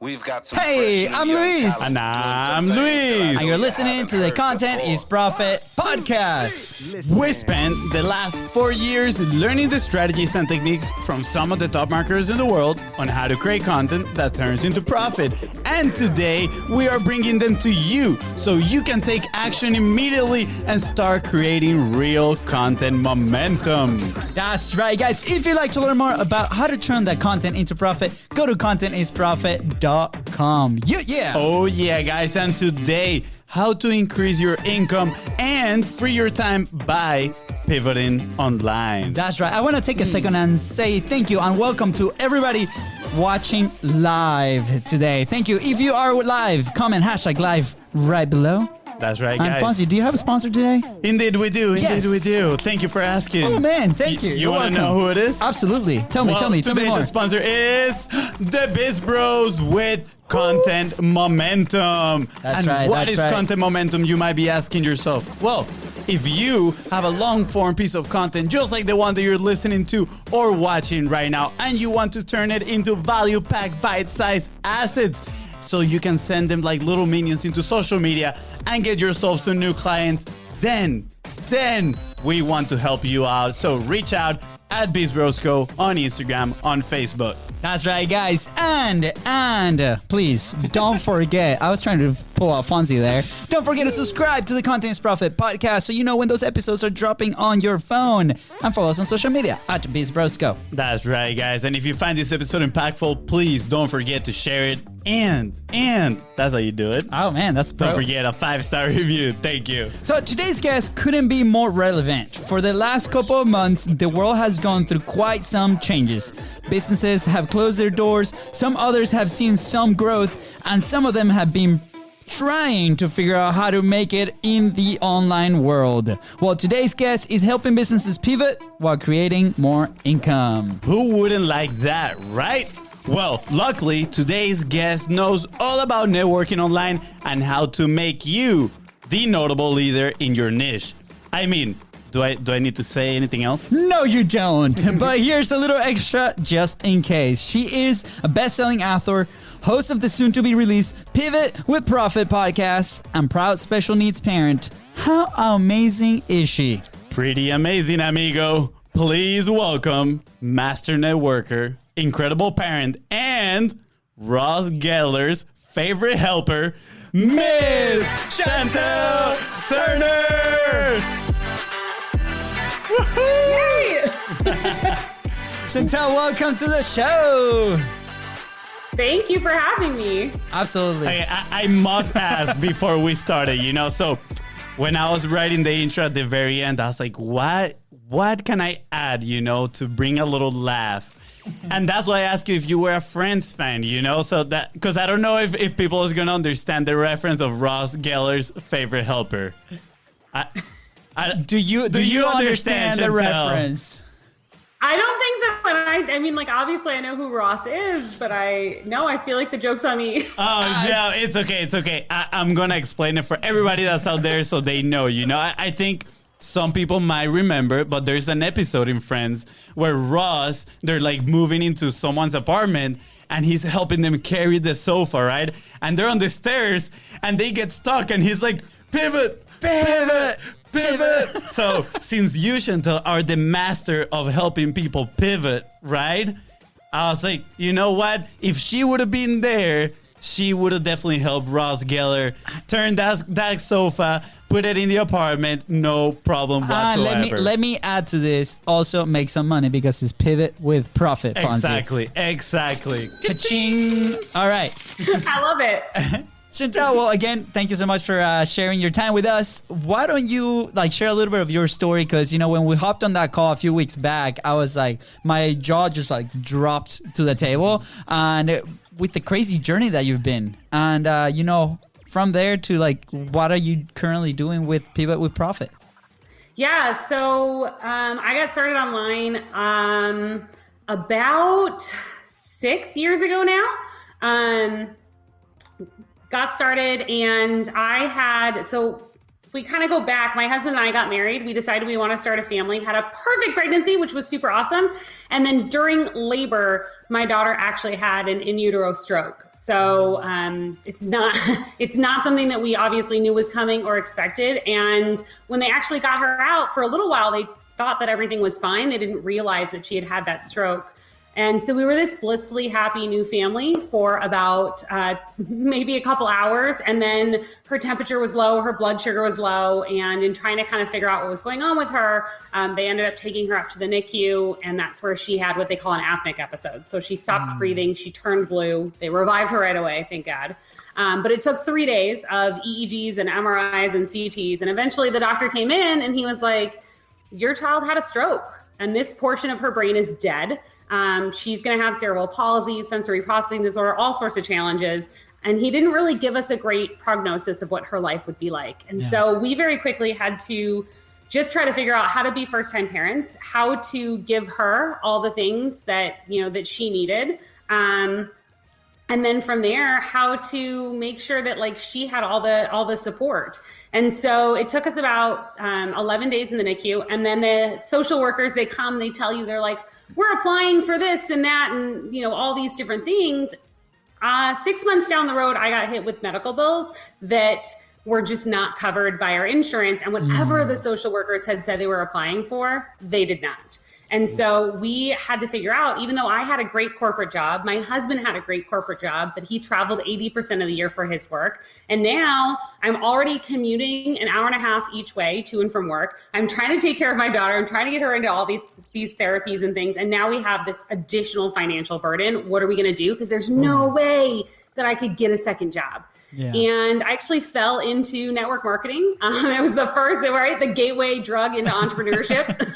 We've got some Hey, fresh I'm new young Luis. talent And doing some I'm things Luis. that I know And you're you listening haven't to the heard Content before. is Profit podcast. We spent the last 4 years learning the strategies and techniques from some of the top marketers in the world on how to create content that turns into profit. And today, we are bringing them to you so you can take action immediately and start creating real content momentum. That's right, guys. If you'd like to learn more about how to turn that content into profit, go to contentisprofit.com. Yeah. Oh yeah, guys, and today, how to increase your income and free your time by pivoting online. That's right. I want to take a second and say thank you and welcome to everybody watching live today. Thank you. If you are live, comment hashtag live right below. That's right, And guys. Fonzie, do you have a sponsor today? Indeed we do. Yes. Indeed we do. Thank you for asking. Oh man, thank you. You You're want to welcome. know who it is? Absolutely. Tell me Today's more. sponsor is the Biz Bros with Content Momentum. That's and right, what that's is right. content momentum, you might be asking yourself? Well, if you have a long form piece of content just like the one that you're listening to or watching right now, and you want to turn it into value packed bite-sized assets so you can send them like little minions into social media and get yourself some new clients, then we want to help you out. So reach out at BizBrosCo on Instagram, on Facebook. That's right, guys. And please don't forget, I was trying to pull out Fonzie there. Don't forget to subscribe to the Content is Profit podcast so you know when those episodes are dropping on your phone. And follow us on social media at BizBrosCo. That's right, guys. And if you find this episode impactful, please don't forget to share it. And that's how you do it. Oh man, that's Don't pro. forget a 5-star review. Thank you. So today's guest couldn't be more relevant. For the last couple of months, the world has gone through quite some changes. Businesses have closed their doors, some others have seen some growth, and some of them have been trying to figure out how to make it in the online world. Well, today's guest is helping businesses pivot while creating more income. Who wouldn't like that, right? Well, luckily, today's guest knows all about networking online and how to make you the notable leader in your niche. I mean, do I need to say anything else? No, you don't. But here's a little extra just in case. She is a best-selling author, host of the soon-to-be-released Pivot with Profit podcast, and proud special needs parent. How amazing is she? Pretty amazing, amigo. Please welcome Master Networker, incredible parent, and Ross Geller's favorite helper, Miss Chantelle Turner. Chantelle, welcome to the show. Thank you for having me. Absolutely. Okay, I must ask before we started, so when I was writing the intro at the very end, I was like, what can I add, to bring a little laugh? And that's why I asked you if you were a Friends fan, so that, because I don't know if people is going to understand the reference of Ross Geller's favorite helper. Do you understand the Chantelle? reference? I don't think that I mean, like, obviously I know who Ross is, but I feel like the joke's on me. Oh, no, it's okay. I'm going to explain it for everybody that's out there so they know, I think some people might remember, but there's an episode in Friends where Ross, they're like moving into someone's apartment and he's helping them carry the sofa, right? And they're on the stairs and they get stuck and he's like, pivot. So since you, Chantelle, are the master of helping people pivot, right? I was like, you know what? If she would have been there, she would have definitely helped Ross Geller turn that sofa, put it in the apartment, no problem whatsoever. Let me add to this. Also, make some money because it's Pivot with Profit. Fonzie. Exactly. Ka-ching. All right. I love it. Chantelle, well, again, thank you so much for sharing your time with us. Why don't you share a little bit of your story? Because, when we hopped on that call a few weeks back, I was like, my jaw just dropped to the table. And with the crazy journey that you've been. And, from there to what are you currently doing with Pivot with Profit? Yeah, so I got started online about 6 years ago now. Got started and we kind of go back, my husband and I got married. We decided we want to start a family, had a perfect pregnancy, which was super awesome. And then during labor, my daughter actually had an in utero stroke. So it's not something that we obviously knew was coming or expected. And when they actually got her out for a little while, they thought that everything was fine. They didn't realize that she had had that stroke. And so we were this blissfully happy new family for about maybe a couple hours. And then her temperature was low, her blood sugar was low. And in trying to kind of figure out what was going on with her, they ended up taking her up to the NICU. And that's where she had what they call an apneic episode. So she stopped breathing. She turned blue. They revived her right away, thank God. But it took 3 days of EEGs and MRIs and CTs. And eventually the doctor came in and he was like, your child had a stroke and this portion of her brain is dead. She's going to have cerebral palsy, sensory processing disorder, all sorts of challenges. And he didn't really give us a great prognosis of what her life would be like. And so we very quickly had to just try to figure out how to be first-time parents, how to give her all the things that, that she needed. And then from there, how to make sure that like she had all the support. And so it took us about 11 days in the NICU. And then the social workers, they come, they tell you, they're like, we're applying for this and that and, all these different things. 6 months down the road, I got hit with medical bills that were just not covered by our insurance. And whatever the social workers had said they were applying for, they did not. And so we had to figure out, even though I had a great corporate job, my husband had a great corporate job, but he traveled 80% of the year for his work. And now I'm already commuting an hour and a half each way to and from work. I'm trying to take care of my daughter. I'm trying to get her into all these therapies and things. And now we have this additional financial burden. What are we going to do? Because there's no way that I could get a second job. Yeah. And I actually fell into network marketing. It was the first, the gateway drug into entrepreneurship.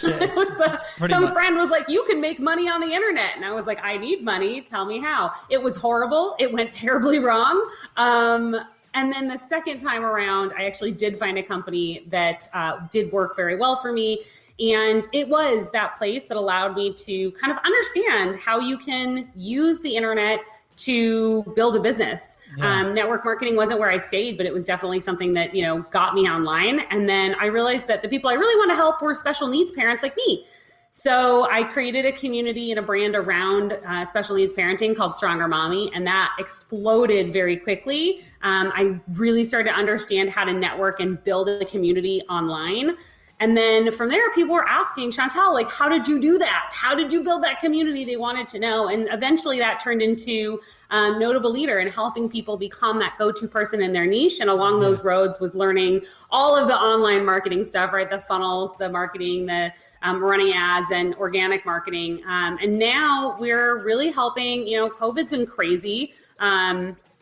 Some friend was like, you can make money on the internet. And I was like, I need money. Tell me how. It was horrible. It went terribly wrong. And then the second time around, I actually did find a company that did work very well for me. And it was that place that allowed me to kind of understand how you can use the internet to build a business. Yeah. Network marketing wasn't where I stayed, but it was definitely something that, got me online. And then I realized that the people I really want to help were special needs parents like me. So I created a community and a brand around special needs parenting called Stronger Mommy, and that exploded very quickly. I really started to understand how to network and build a community online. And then from there, people were asking, Chantelle, like, how did you do that? How did you build that community? They wanted to know. And eventually that turned into Notable Leader and helping people become that go-to person in their niche. And along those roads was learning all of the online marketing stuff, right? The funnels, the marketing, the running ads and organic marketing. And now we're really helping, COVID's been crazy.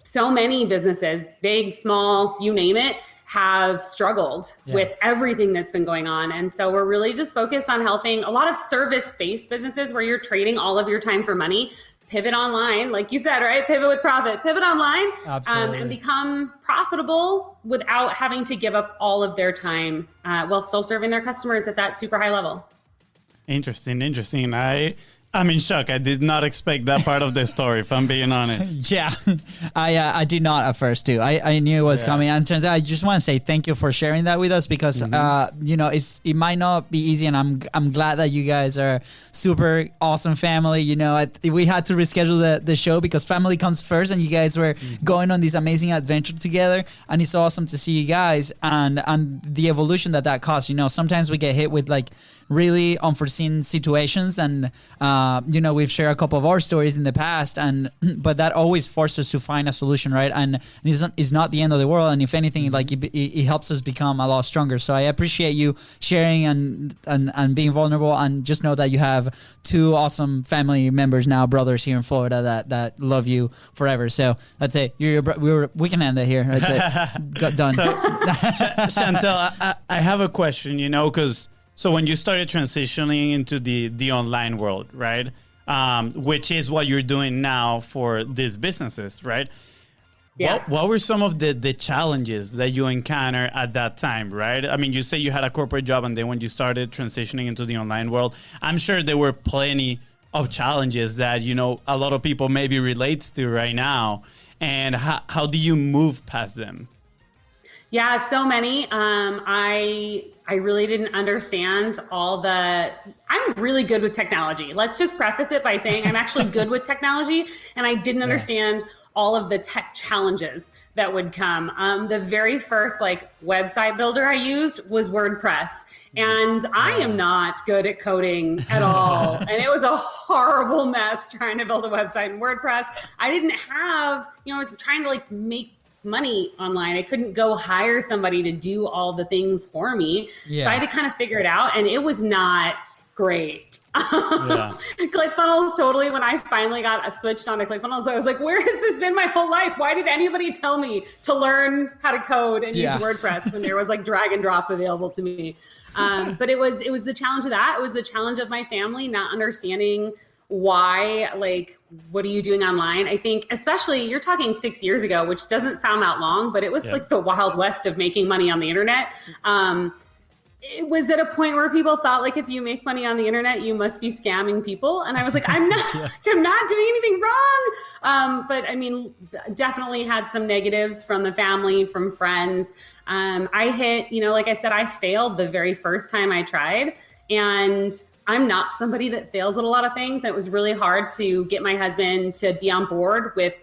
So many businesses, big, small, you name it, have struggled with everything that's been going on. And so we're really just focused on helping a lot of service-based businesses where you're trading all of your time for money, pivot online, like you said, right? Pivot with profit, pivot online, and become profitable without having to give up all of their time while still serving their customers at that super high level. Interesting. I'm in shock. I did not expect that part of the story, if I'm being honest. Yeah, I did not at first too. I knew it was coming. And turns out, I just want to say thank you for sharing that with us because it might not be easy, and I'm glad that you guys are super awesome family. We had to reschedule the show because family comes first, and you guys were going on this amazing adventure together, and it's awesome to see you guys and the evolution that caused. Sometimes we get hit with like really unforeseen situations, and we've shared a couple of our stories in the past, but that always forces us to find a solution, right? And it's not the end of the world, and if anything, like it helps us become a lot stronger. So I appreciate you sharing and being vulnerable, and just know that you have two awesome family members now, brothers here in Florida that love you forever. So that's it. We can end it here. That's it. Done. So, Chantelle, I have a question, because so when you started transitioning into the online world, right, which is what you're doing now for these businesses, right? Yeah. What were some of the challenges that you encountered at that time, right? I mean, you say you had a corporate job, and then when you started transitioning into the online world, I'm sure there were plenty of challenges that, a lot of people maybe relates to right now. And how do you move past them? Yeah, so many. I really didn't understand all the. I'm really good with technology. Let's just preface it by saying I'm actually good with technology, and I didn't understand all of the tech challenges that would come. The very first website builder I used was WordPress, and I am not good at coding at all. And it was a horrible mess trying to build a website in WordPress. I didn't have, I was trying to make money online. I couldn't go hire somebody to do all the things for me. Yeah. So I had to kind of figure it out, and it was not great. ClickFunnels, totally. When I finally got switched on to ClickFunnels, I was like, where has this been my whole life? Why did anybody tell me to learn how to code and use WordPress when there was drag and drop available to me? But it was the challenge of that. It was the challenge of my family not understanding why, what are you doing online? I think, especially, you're talking 6 years ago, which doesn't sound that long, but it was the Wild West of making money on the internet. It was at a point where people thought if you make money on the internet, you must be scamming people. And I was like, I'm not, I'm not doing anything wrong. But I mean, definitely had some negatives from the family, from friends. I hit, like I said, I failed the very first time I tried, and I'm not somebody that fails at a lot of things. And it was really hard to get my husband to be on board with,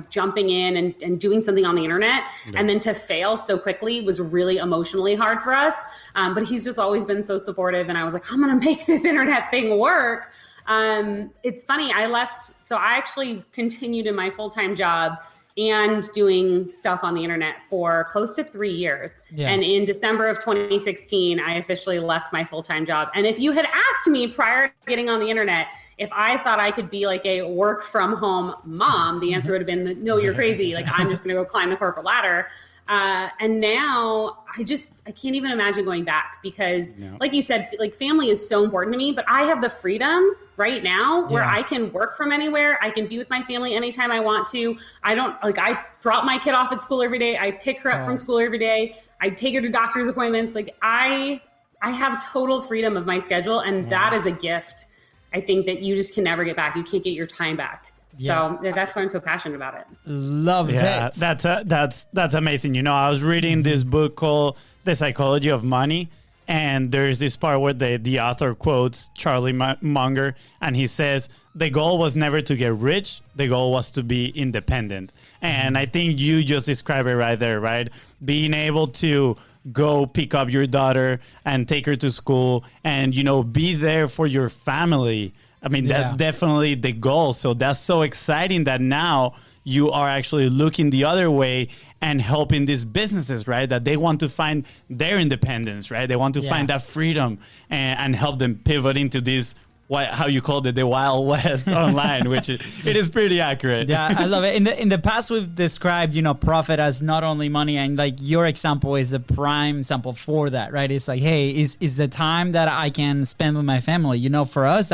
jumping in and doing something on the internet. Yeah. And then to fail so quickly was really emotionally hard for us. But he's just always been so supportive. And I was like, I'm going to make this internet thing work. It's funny. I actually continued in my full-time job and doing stuff on the internet for close to 3 years. Yeah. And in December of 2016, I officially left my full-time job. And if you had asked me prior to getting on the internet, if I thought I could be a work from home mom, the answer would have been, no, you're crazy. I'm just going to go climb the corporate ladder. And now I can't even imagine going back, because like you said, family is so important to me, but I have the freedom right now where I can work from anywhere. I can be with my family anytime I want to. I drop my kid off at school every day. I pick her up from school every day. I take her to doctor's appointments. I have total freedom of my schedule. And that is a gift, I think, that you just can never get back. You can't get your time back. So that's why I'm so passionate about it. Love it. That's amazing. I was reading this book called The Psychology of Money, and there's this part where the author quotes Charlie Munger, and he says, the goal was never to get rich. The goal was to be independent. And I think you just described it right there, right? Being able to go pick up your daughter and take her to school and, be there for your family. I mean, that's definitely the goal. So that's so exciting that now you are actually looking the other way and helping these businesses, right? That they want to find their independence, right? They want to find that freedom and help them pivot into this, how you called it, the Wild West online, which it is pretty accurate. Yeah, I love it. In the past, we've described, profit as not only money, and your example is a prime example for that, right? It's hey, is the time that I can spend with my family. For us,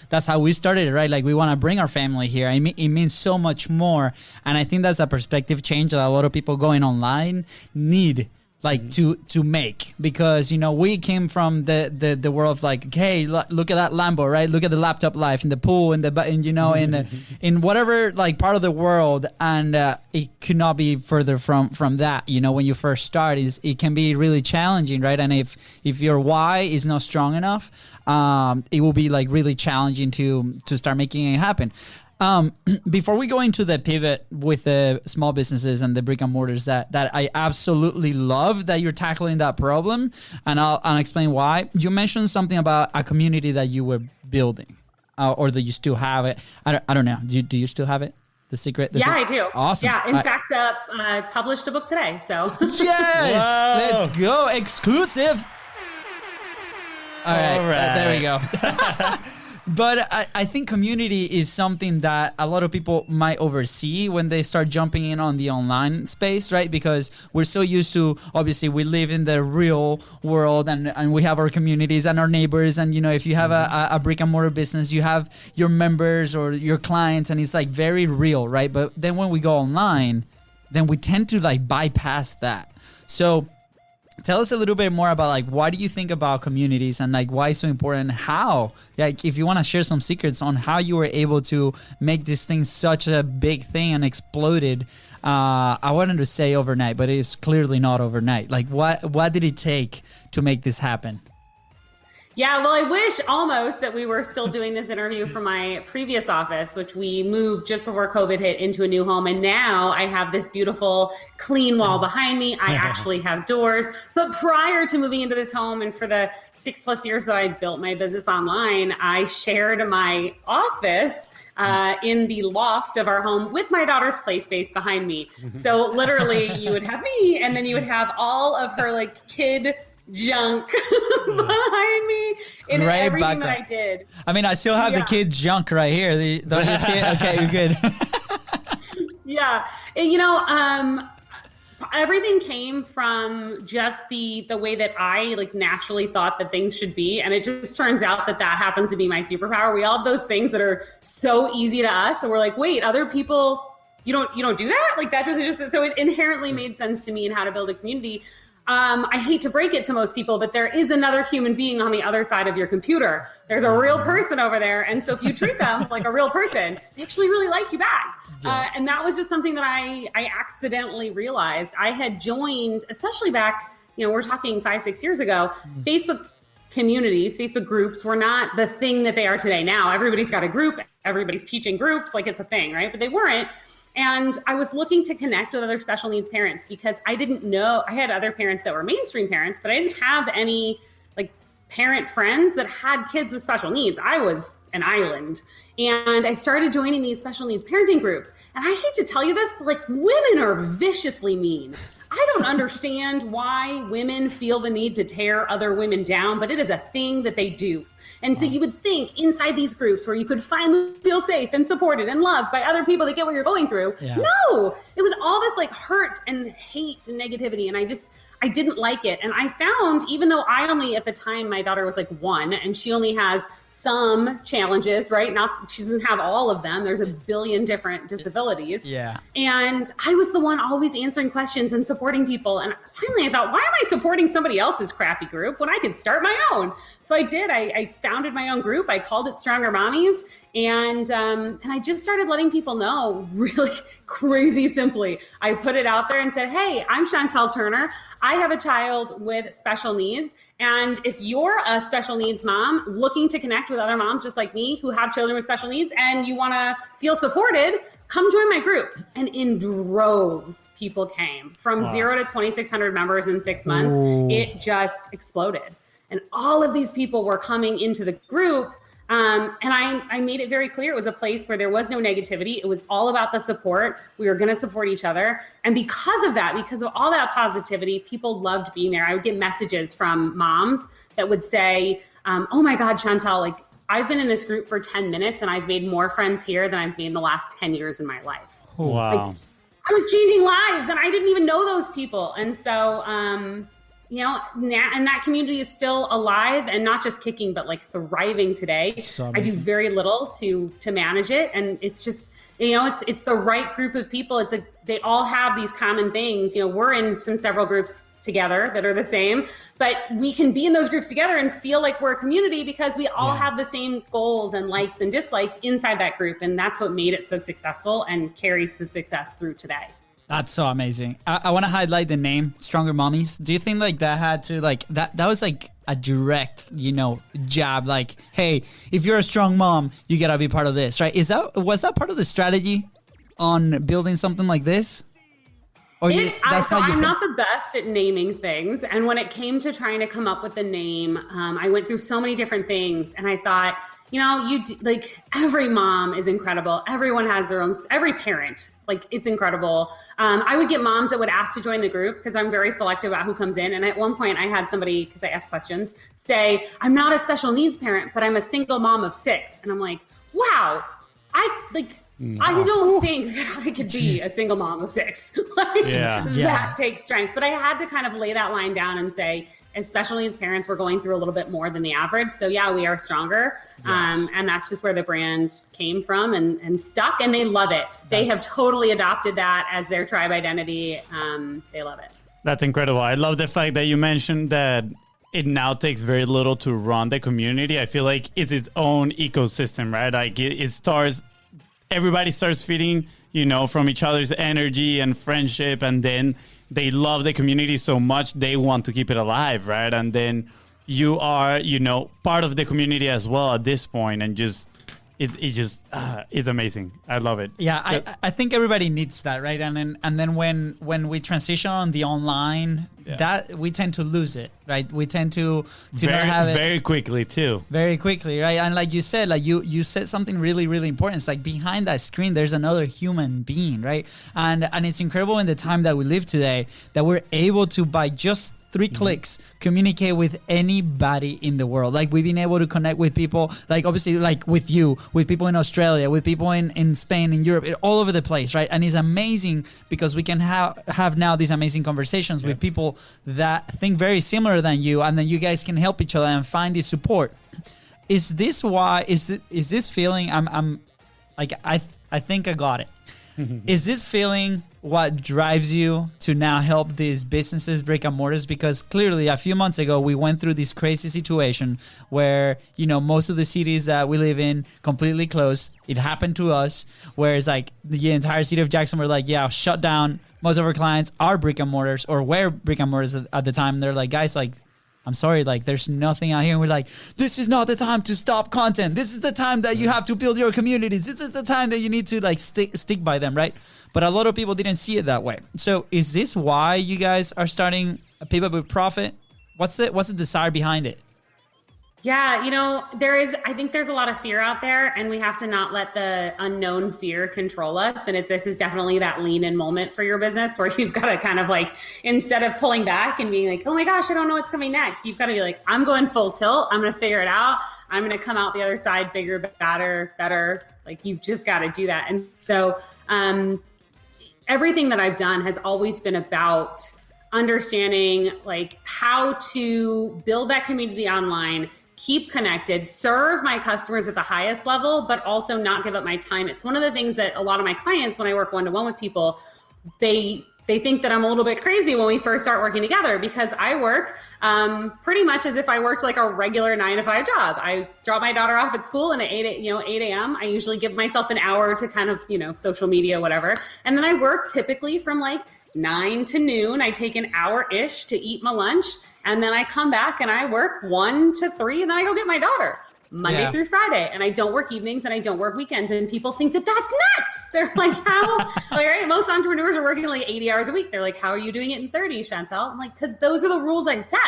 that's how we started it, right? We want to bring our family here. It means so much more, and I think that's a perspective change that a lot of people going online need. To make, because we came from the world of hey, look at that Lambo, right? Look at the laptop life in the pool in in whatever part of the world, and it could not be further from that. When you first start, it can be really challenging, right? And if your why is not strong enough, it will be really challenging to start making it happen. Before we go into the pivot with the small businesses and the brick and mortars that I absolutely love that you're tackling that problem, and I'll explain why. You mentioned something about a community that you were building, or that you still have it. I don't know. Do you still have it? The secret? I do. Awesome. Yeah, in fact, I published a book today. So yes, let's go. Exclusive. All right. There we go. But I think community is something that a lot of people might oversee when they start jumping in on the online space, right? Because we're so used to, obviously, we live in the real world and we have our communities and our neighbors. And, if you have a brick and mortar business, you have your members or your clients, and it's very real, right? But then when we go online, then we tend to bypass that. So Tell us a little bit more about like why do you think about communities and like why it's so important? How, like, if you want to share some secrets on how you were able to make this thing such a big thing and exploded. I wanted to say overnight, but it's clearly not overnight. Like what did it take to make this happen? Yeah, well, I wish almost that we were still doing this interview from my previous office, which we moved just before COVID hit into a new home. And now I have this beautiful clean wall behind me. I actually have doors. But prior to moving into this home and for the 6+ years that I built my business online, I shared my office in the loft of our home with my daughter's play space behind me. So literally you would have me and then you would have all of her like kid junk behind me in everything that I did. I mean, I still have the kid junk right here. Don't you see it? Okay, you're good. Yeah. And, you know, everything came from just the way that I like naturally thought that things should be. And it just turns out that happens to be my superpower. We all have those things that are so easy to us. And we're like, wait, other people, you don't do that? Like that doesn't just, so it inherently made sense to me in how to build a community. I hate to break it to most people, but there is another human being on the other side of your computer. There's a real person over there. And so if you treat them like a real person, they actually really like you back. And that was just something that I accidentally realized. I had joined, especially back, you know, we're talking 5-6 years ago, Facebook communities, Facebook groups were not the thing that they are today. Now everybody's got a group, everybody's teaching groups, like it's a thing, right? But they weren't. And I was looking to connect with other special needs parents because I didn't know, I had other parents that were mainstream parents, but I didn't have any like parent friends that had kids with special needs. I was an island. And I started joining these special needs parenting groups. And I hate to tell you this, but like women are viciously mean. I don't understand why women feel the need to tear other women down, but it is a thing that they do. And so you would think inside these groups where you could finally feel safe and supported and loved by other people that get what you're going through. Yeah. No, it was all this like hurt and hate and negativity. And I didn't like it. And I found, even though I only, at the time, my daughter was like 1 and she only has some challenges, right? She doesn't have all of them. There's a billion different disabilities. Yeah. And I was the one always answering questions and supporting people. And finally I thought, why am I supporting somebody else's crappy group when I could start my own? So I did. I founded my own group. I called it Stronger Mommies. And I just started letting people know really crazy simply. I put it out there and said, hey, I'm Chantelle Turner. I have a child with special needs. And if you're a special needs mom looking to connect with other moms just like me who have children with special needs and you want to feel supported, come join my group. And in droves, people came from 0 to 2,600 members in 6 months. Ooh. It just exploded. And all of these people were coming into the group. And I made it very clear it was a place where there was no negativity. It was all about the support. We were going to support each other. And because of that, because of all that positivity, people loved being there. I would get messages from moms that would say, oh my God, Chantelle, like I've been in this group for 10 minutes and I've made more friends here than I've made in the last 10 years in my life. Wow. Like, I was changing lives and I didn't even know those people. And so, you know, and that community is still alive and not just kicking, but like thriving today. So I do very little to manage it. And it's just, you know, it's the right group of people. They all have these common things. You know, we're in several groups together that are the same, but we can be in those groups together and feel like we're a community because we all have the same goals and likes and dislikes inside that group. And that's what made it so successful and carries the success through today. That's so amazing. I want to highlight the name Stronger Mommies. Do you think like that had to like that was like a direct, you know, jab like, hey, if you're a strong mom, you got to be part of this, right? Was that part of the strategy on building something like this? Or I'm not the best at naming things. And when it came to trying to come up with a name, I went through so many different things and I thought, you know, like every mom is incredible. Everyone has their own, every parent, like it's incredible. I would get moms that would ask to join the group because I'm very selective about who comes in. And at one point I had somebody, because I asked questions, say, I'm not a special needs parent, but I'm a single mom of 6. And I'm like, wow, I don't think I could be a single mom of 6. That takes strength. But I had to kind of lay that line down and say, as special needs parents, we're going through a little bit more than the average. So yeah, we are stronger. Yes. And that's just where the brand came from and stuck, and they love it. They have totally adopted that as their tribe identity. They love it. That's incredible. I love the fact that you mentioned that it now takes very little to run the community. I feel like it's its own ecosystem, right? Like it starts, everybody starts feeding, from each other's energy and friendship. And then they love the community so much, they want to keep it alive, right? And then you are, part of the community as well at this point, and just it just is amazing. I love it. Yeah, I think everybody needs that, right? And then when we transition on the online, that we tend to lose it, right? We tend to not have it very quickly too. Very quickly, right? And like you said, like you said something really, really important. It's like behind that screen, there's another human being, right? And it's incredible in the time that we live today that we're able to, by just 3 clicks, communicate with anybody in the world. Like we've been able to connect with people, like obviously like with you, with people in Australia, with people in Spain, in Europe, all over the place, right? And it's amazing because we can have now these amazing conversations with people that think very similar than you, and then you guys can help each other and find this support. Is this why, is this feeling, I'm like, I think I got it. Is this feeling what drives you to now help these businesses, brick and mortars? Because clearly a few months ago, we went through this crazy situation where, most of the cities that we live in completely closed. It happened to us, whereas like the entire city of Jackson were like, shut down. Most of our clients are brick and mortars or were brick and mortars at the time. They're like, guys, like, I'm sorry, like there's nothing out here. And we're like, this is not the time to stop content. This is the time that you have to build your communities. This is the time that you need to like stick by them, right? But a lot of people didn't see it that way. So is this why you guys are starting a Pivot with Profit? What's the desire behind it? Yeah, I think there's a lot of fear out there, and we have to not let the unknown fear control us. And this is definitely that lean in moment for your business where you've got to kind of like, instead of pulling back and being like, oh my gosh, I don't know what's coming next, you've got to be like, I'm going full tilt. I'm going to figure it out. I'm going to come out the other side bigger, better. Like you've just got to do that. And so everything that I've done has always been about understanding like how to build that community online, keep connected, serve my customers at the highest level, but also not give up my time. It's one of the things that a lot of my clients, when I work one-to-one with people, they think that I'm a little bit crazy when we first start working together, because I work pretty much as if I worked like a regular 9-to-5 job. I drop my daughter off at school, and at 8 a.m., I usually give myself an hour to kind of, social media, whatever. And then I work typically from like 9 to noon. I take an hour-ish to eat my lunch. And then I come back and I work 1 to 3, and then I go get my daughter Monday through Friday. And I don't work evenings and I don't work weekends. And people think that that's nuts. They're like, how? Like, right? Most entrepreneurs are working like 80 hours a week. They're like, how are you doing it in 30, Chantelle? I'm like, because those are the rules I set.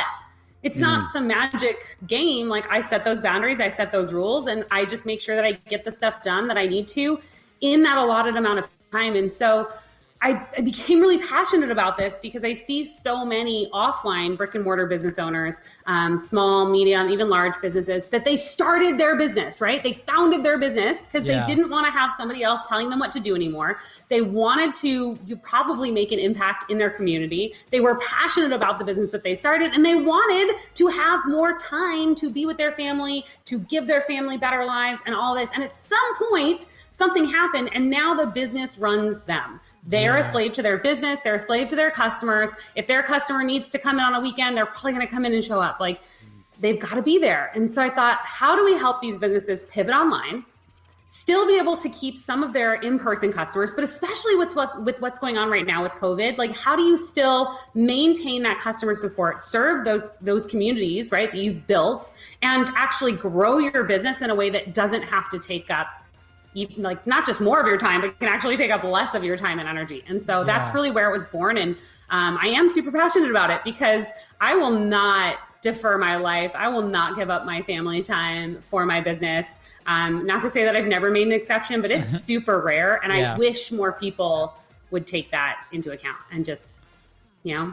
It's not some magic game. Like I set those boundaries, I set those rules, and I just make sure that I get the stuff done that I need to in that allotted amount of time. And so I became really passionate about this because I see so many offline brick and mortar business owners, small, medium, even large businesses, that they started their business, right? They founded their business because they didn't want to have somebody else telling them what to do anymore. They wanted to probably make an impact in their community. They were passionate about the business that they started, and they wanted to have more time to be with their family, to give their family better lives and all this. And at some point, something happened, and now the business runs them. They're a slave to their business. They're a slave to their customers. If their customer needs to come in on a weekend, they're probably going to come in and show up. Like, they've got to be there. And so I thought, how do we help these businesses pivot online, still be able to keep some of their in-person customers, but especially with what's going on right now with COVID, like how do you still maintain that customer support, serve those communities, right, that you've built, and actually grow your business in a way that doesn't have to take up like not just more of your time, but can actually take up less of your time and energy. And so that's really where it was born. And I am super passionate about it because I will not defer my life. I will not give up my family time for my business. Not to say that I've never made an exception, but it's super rare. And I wish more people would take that into account and just,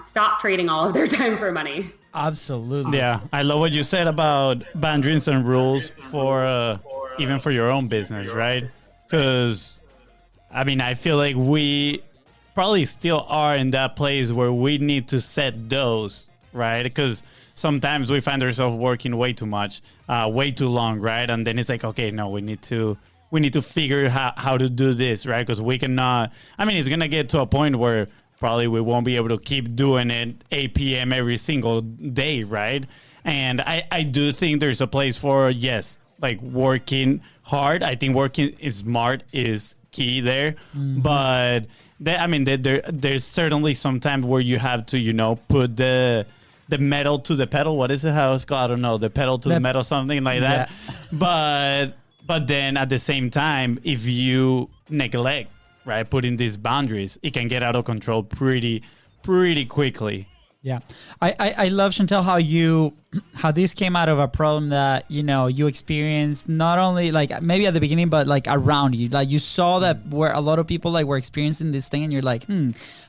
stop trading all of their time for money. Absolutely. Yeah. I love what you said about boundaries and rules for, even for your own business, right? Because, I feel like we probably still are in that place where we need to set those, right? Because sometimes we find ourselves working way too much, way too long, right? And then it's like, okay, no, we need to figure how to do this, right? Because we cannot, it's going to get to a point where probably we won't be able to keep doing it 8 p.m. every single day, right? And I do think there's a place for, yes, like working hard. I think working is smart is key there. But there's certainly some time where you have to, put the metal to the pedal. What is it? How it's called? I don't know. The pedal to the metal, something like that. Yeah. But then at the same time, if you neglect, right, putting these boundaries, it can get out of control pretty quickly. Yeah. I love, Chantelle, how this came out of a problem that, you experienced not only like maybe at the beginning, but like around you, like you saw that where a lot of people like were experiencing this thing and you're like,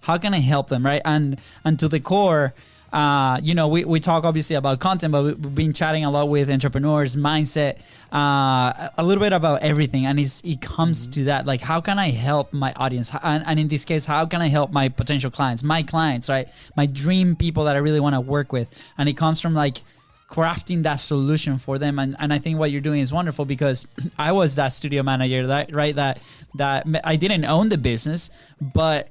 how can I help them? Right. And to the core, we talk obviously about content, but we've been chatting a lot with entrepreneurs, mindset, a little bit about everything. And it comes to that, like, how can I help my audience? And in this case, how can I help my potential clients, my clients, right? My dream people that I really want to work with. And it comes from like crafting that solution for them. And I think what you're doing is wonderful, because I was that studio manager that I didn't own the business, but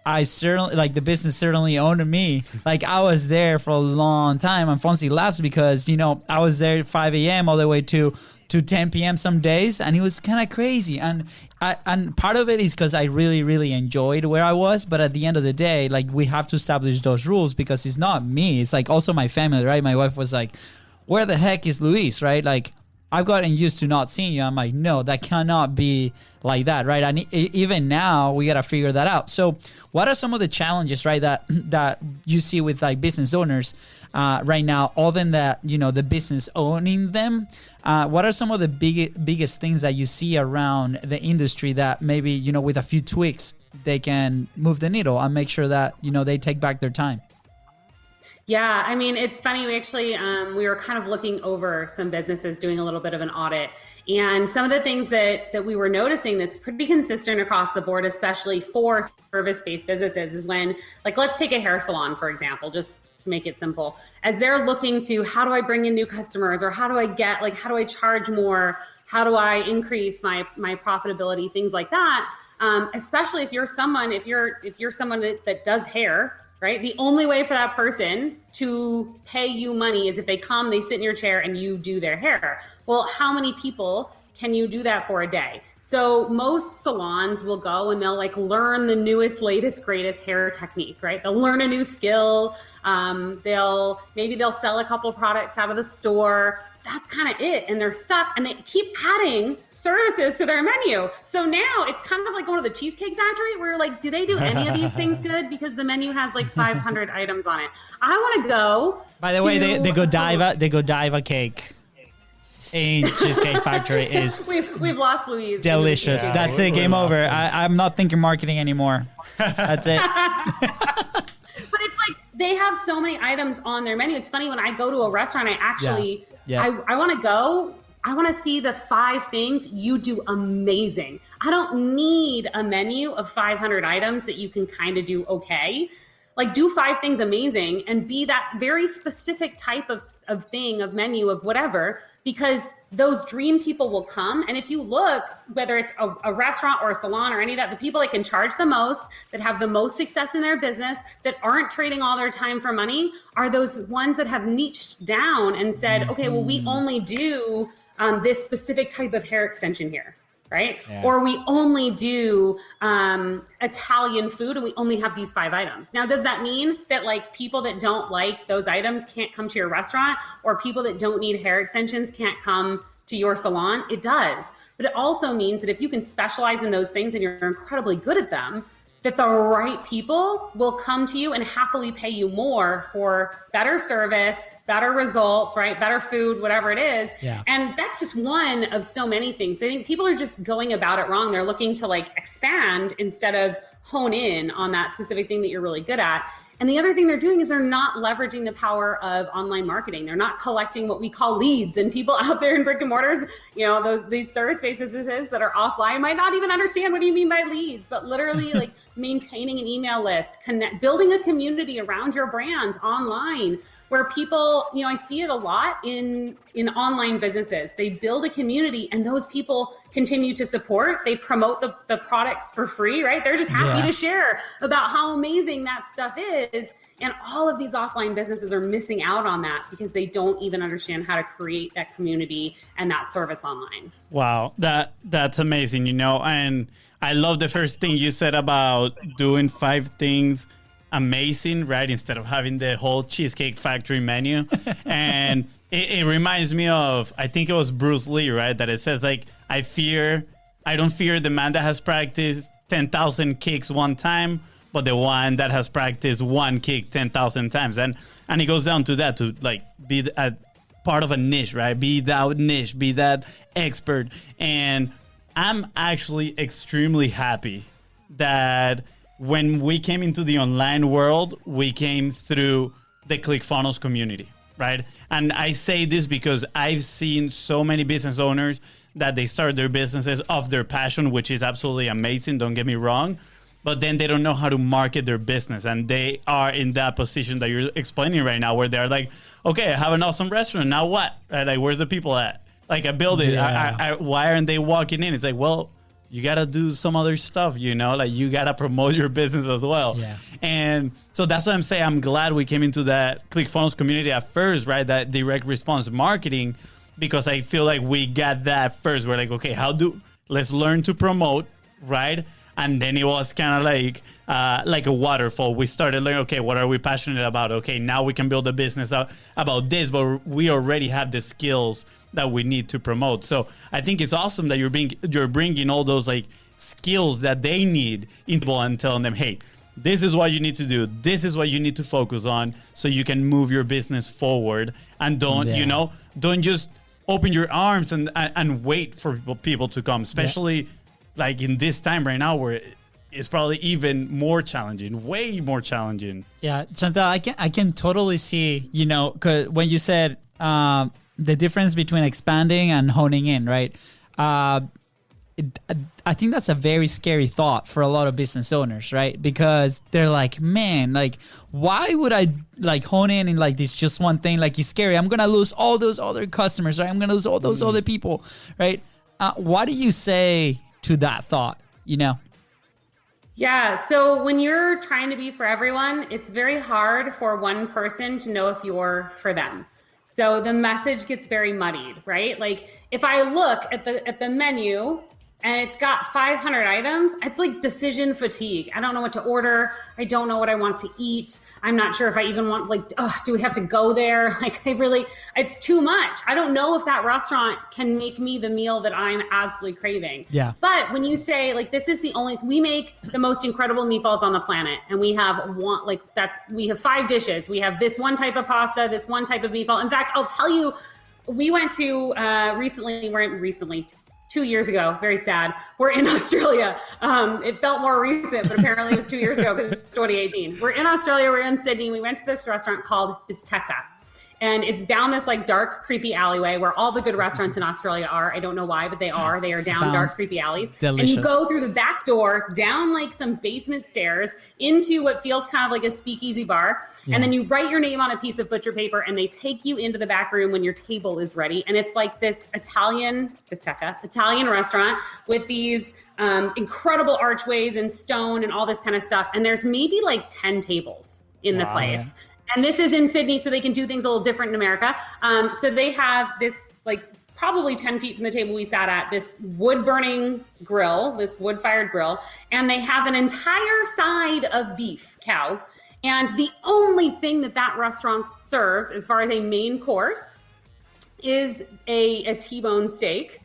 I certainly, like, the business certainly owned me. Like, I was there for a long time. And Fonzie laughs because, I was there at 5 a.m. all the way to 10 p.m. some days. And it was kind of crazy. And part of it is because I really, really enjoyed where I was. But at the end of the day, like, we have to establish those rules, because it's not me. It's like also my family, right? My wife was like, where the heck is Luis, right? Like, I've gotten used to not seeing you. I'm like, no, that cannot be like that, right? And even now, we got to figure that out. So what are some of the challenges, right, that you see with like business owners right now, other than that, the business owning them? What are some of the biggest things that you see around the industry that maybe, with a few tweaks, they can move the needle and make sure that, they take back their time? Yeah, I mean, it's funny. We actually, we were kind of looking over some businesses, doing a little bit of an audit. And some of the things that we were noticing that's pretty consistent across the board, especially for service-based businesses, is when, like, let's take a hair salon, for example, just to make it simple. As they're looking to, how do I bring in new customers, or how do I charge more? How do I increase my profitability? Things like that. Especially if you're someone that does hair, right? The only way for that person to pay you money is if they come, they sit in your chair, and you do their hair. Well, how many people can you do that for a day? So most salons will go and they'll like learn the newest, latest, greatest hair technique, right? They'll learn a new skill. They'll sell a couple products out of the store. That's kind of it. And they're stuck, and they keep adding services to their menu. So now it's kind of like going to the Cheesecake Factory, where you're like, do they do any of these things good? Because the menu has like 500 items on it. I want to go. By the way, they Godiva cake in Cheesecake Factory is we've lost Louise. Delicious. Yeah, that's it. Game over. I'm not thinking marketing anymore. That's it. But it's like they have so many items on their menu. It's funny, when I go to a restaurant, I actually I want to go. I want to see the 5 things you do amazing. I don't need a menu of 500 items that you can kind of do okay. Like, do 5 things amazing and be that very specific type of thing, of menu, of whatever, because those dream people will come. And if you look, whether it's a restaurant or a salon or any of that, the people that can charge the most, that have the most success in their business, that aren't trading all their time for money, are those ones that have niched down and said, okay, well, we only do this specific type of hair extension here. Right? Yeah. Or we only do Italian food, and we only have these 5 items. Now, does that mean that like people that don't like those items can't come to your restaurant, or people that don't need hair extensions can't come to your salon? It does. But it also means that if you can specialize in those things and you're incredibly good at them, that the right people will come to you and happily pay you more for better service, better results, right? Better food, whatever it is. Yeah. And that's just one of so many things. I think people are just going about it wrong. They're looking to like expand instead of hone in on that specific thing that you're really good at. And the other thing they're doing is they're not leveraging the power of online marketing. They're not collecting what we call leads. And people out there in brick and mortars, these service-based businesses that are offline might not even understand what do you mean by leads, but literally like maintaining an email list, building a community around your brand online where people I see it a lot in online businesses. They build a community and those people continue to support. They promote the products for free, right? They're just happy to share about how amazing that stuff is. And all of these offline businesses are missing out on that because they don't even understand how to create that community and that service online. Wow, that's amazing, and I love the first thing you said about doing 5 things amazing, right? Instead of having the whole Cheesecake Factory menu. And it reminds me of, I think it was Bruce Lee, right? That it says like, I don't fear the man that has practiced 10,000 kicks one time, but the one that has practiced one kick 10,000 times. And it goes down to that, to like be a part of a niche, right? Be that niche, be that expert. And I'm actually extremely happy that when we came into the online world, we came through the ClickFunnels community, right? And I say this because I've seen so many business owners that they start their businesses of their passion, which is absolutely amazing, don't get me wrong, but then they don't know how to market their business. And they are in that position that you're explaining right now, where they're like, okay, I have an awesome restaurant, now what? Right? Like, where's the people at? Like, I build it, why aren't they walking in? It's like, well, you got to do some other stuff, like you got to promote your business as well. Yeah. And so that's what I'm saying. I'm glad we came into that ClickFunnels community at first, right? That direct response marketing, because I feel like we got that first. We're like, okay, let's learn to promote, right? And then it was kind of like a waterfall. We started learning, okay, what are we passionate about? Okay, now we can build a business about this, but we already have the skills that we need to promote. So I think it's awesome that you're bringing all those like skills that they need into people and telling them, hey, this is what you need to do. This is what you need to focus on so you can move your business forward. And don't just open your arms and wait for people to come, especially like in this time right now where it's probably even more challenging, way more challenging. Yeah, Chantelle, I can totally see, 'cause when you said the difference between expanding and honing in, right? I think that's a very scary thought for a lot of business owners, right? Because they're like, man, like, why would I like hone in like this just one thing? Like, it's scary. I'm going to lose all those other customers, right? I'm going to lose all those other people, right? What do you say to that thought, Yeah, so when you're trying to be for everyone, it's very hard for one person to know if you're for them. So the message gets very muddied, right? Like if I look at the menu and it's got 500 items, it's like decision fatigue. I don't know what to order. I don't know what I want to eat. I'm not sure if I even want, like, do we have to go there? Like, it's too much. I don't know if that restaurant can make me the meal that I'm absolutely craving. Yeah. But when you say, like, we make the most incredible meatballs on the planet. And we have we have 5 dishes. We have this one type of pasta, this one type of meatball. In fact, I'll tell you, we went to recently, 2 years ago, very sad. We're in Australia. It felt more recent, but apparently it was 2 years ago because it's 2018. We're in Australia, we're in Sydney. We went to this restaurant called Bisteca. And it's down this like dark, creepy alleyway where all the good restaurants in Australia are. I don't know why, but they are. They are down dark, creepy alleys. Delicious. And you go through the back door, down like some basement stairs, into what feels kind of like a speakeasy bar. Yeah. And then you write your name on a piece of butcher paper and they take you into the back room when your table is ready. And it's like this Italian restaurant with these incredible archways and stone and all this kind of stuff. And there's maybe like 10 tables in the place. And this is in Sydney, so they can do things a little different in America. So they have this, like, probably 10 feet from the table we sat at, this wood-burning grill, this wood-fired grill, and they have an entire side of beef cow. And the only thing that restaurant serves, as far as a main course, is a T-bone steak,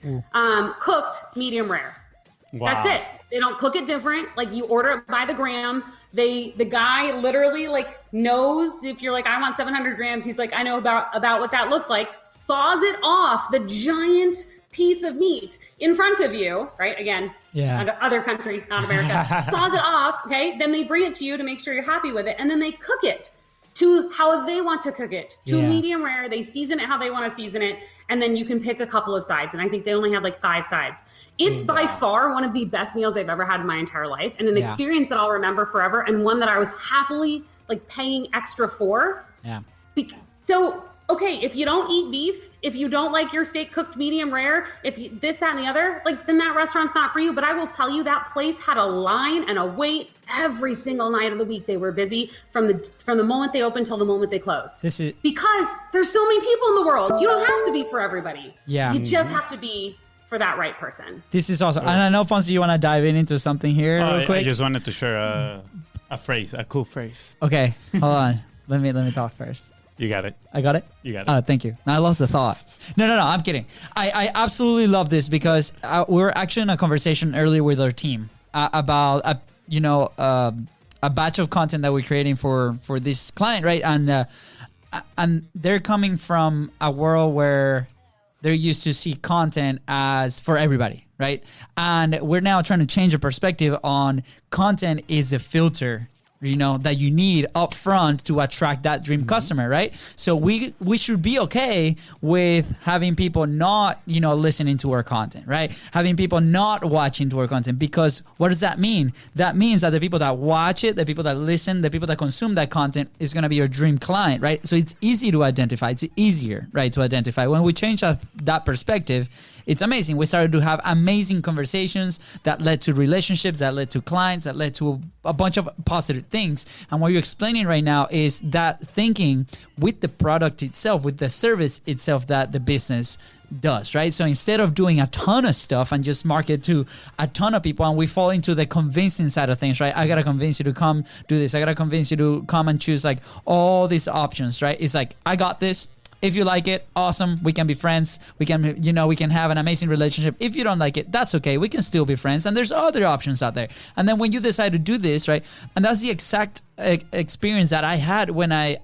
cooked medium rare. Wow. That's it. They don't cook it different. Like, you order it by the gram. The guy literally like knows if you're like, I want 700 grams. He's like, I know about what that looks like. Saws it off, the giant piece of meat in front of you, right? Again, other country, not America. Saws it off, okay? Then they bring it to you to make sure you're happy with it. And then they cook it to how they want to cook it, to medium rare. They season it how they want to season it. And then you can pick a couple of sides. And I think they only have like 5 sides. It's by far one of the best meals I've ever had in my entire life. And an experience that I'll remember forever. And one that I was happily like paying extra for. Yeah. So okay, if you don't eat beef, if you don't like your steak cooked medium rare, if you, this, that, and the other, like then that restaurant's not for you. But I will tell you that place had a line and a wait every single night of the week. They were busy from the moment they opened till the moment they closed. Because there's so many people in the world. You don't have to be for everybody. Yeah. You just have to be for that right person. This is awesome. And I know, Fonso, you want to dive into something here real quick? I just wanted to share a phrase, a cool phrase. Okay, hold on. Let me talk first. You got it. I got it? You got it. Thank you. No, I lost the thought. No, I'm kidding. I absolutely love this because we were actually in a conversation earlier with our team about a batch of content that we're creating for this client, right? And they're coming from a world where they're used to see content as for everybody, right? And we're now trying to change the perspective on content is the filter, that you need up front to attract that dream customer, right? So we should be okay with having people not, listening to our content, right? Having people not watching to our content, because what does that mean? That means that the people that watch it, the people that listen, the people that consume that content is going to be your dream client, right? So it's easy to identify. It's easier, right, to identify. When we change that perspective, it's amazing. We started to have amazing conversations that led to relationships, that led to clients, that led to a bunch of positive things. And what you're explaining right now is that thinking with the product itself, with the service itself that the business does, right? So instead of doing a ton of stuff and just market to a ton of people, and we fall into the convincing side of things, right? I got to convince you to come do this. I got to convince you to come and choose like all these options, right? It's like, I got this. If you like it, awesome. We can be friends. We can have an amazing relationship. If you don't like it, that's okay. We can still be friends. And there's other options out there. And then when you decide to do this, right? And that's the exact experience that I had when I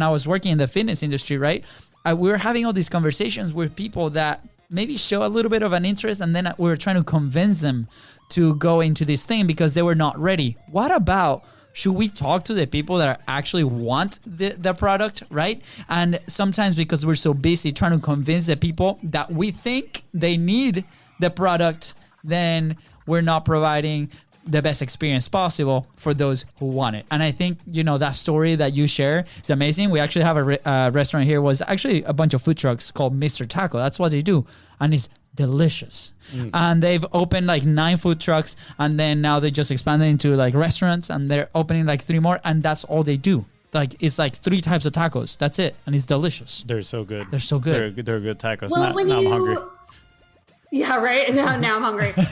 was working in the fitness industry, right? We were having all these conversations with people that maybe show a little bit of an interest, and then we were trying to convince them to go into this thing because they were not ready. What about, should we talk to the people that actually want the product, right? And sometimes because we're so busy trying to convince the people that we think they need the product, then we're not providing the best experience possible for those who want it. And I think, that story that you share is amazing. We actually have a restaurant here, was actually a bunch of food trucks called Mr. Taco. That's what they do. And it's delicious. And they've opened like 9 food trucks, and then now they just expanded into like restaurants, and they're opening like 3 more, and that's all they do. Like, it's like 3 types of tacos. That's it. And it's delicious. They're so good. They're so good. They're good tacos. Well, now I'm hungry. Yeah, right. Now I'm hungry. I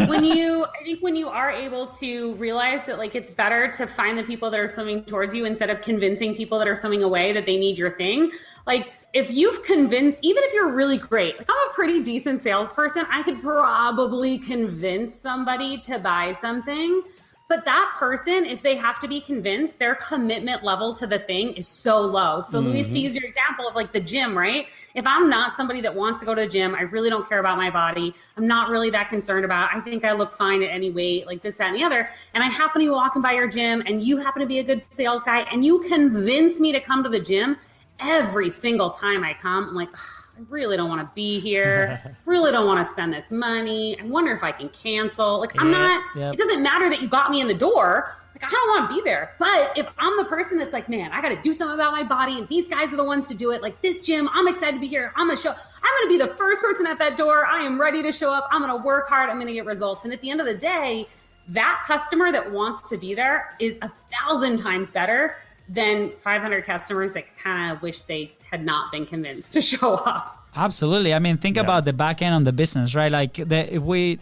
think when you are able to realize that like it's better to find the people that are swimming towards you instead of convincing people that are swimming away that they need your thing. Like, if you've convinced, even if you're really great, like I'm a pretty decent salesperson, I could probably convince somebody to buy something. But that person, if they have to be convinced, their commitment level to the thing is so low. So Luis, to use your example of like the gym, right? If I'm not somebody that wants to go to the gym, I really don't care about my body. I'm not really that concerned about it. I think I look fine at any weight, like this, that, and the other. And I happen to be walking by your gym, and you happen to be a good sales guy, and you convince me to come to the gym. Every single time I come, I'm like, I really don't want to be here. Really don't want to spend this money. I wonder if I can cancel. Like, I'm not, It doesn't matter that you got me in the door. Like, I don't want to be there. But if I'm the person that's like, man, I got to do something about my body, and these guys are the ones to do it. Like this gym, I'm excited to be here. I'm going to be the first person at that door. I am ready to show up. I'm going to work hard. I'm going to get results. And at the end of the day, that customer that wants to be there is 1,000 times better than 500 customers that kind of wish they had not been convinced to show up. Absolutely. I mean, think about the back end on the business, right? Like if we,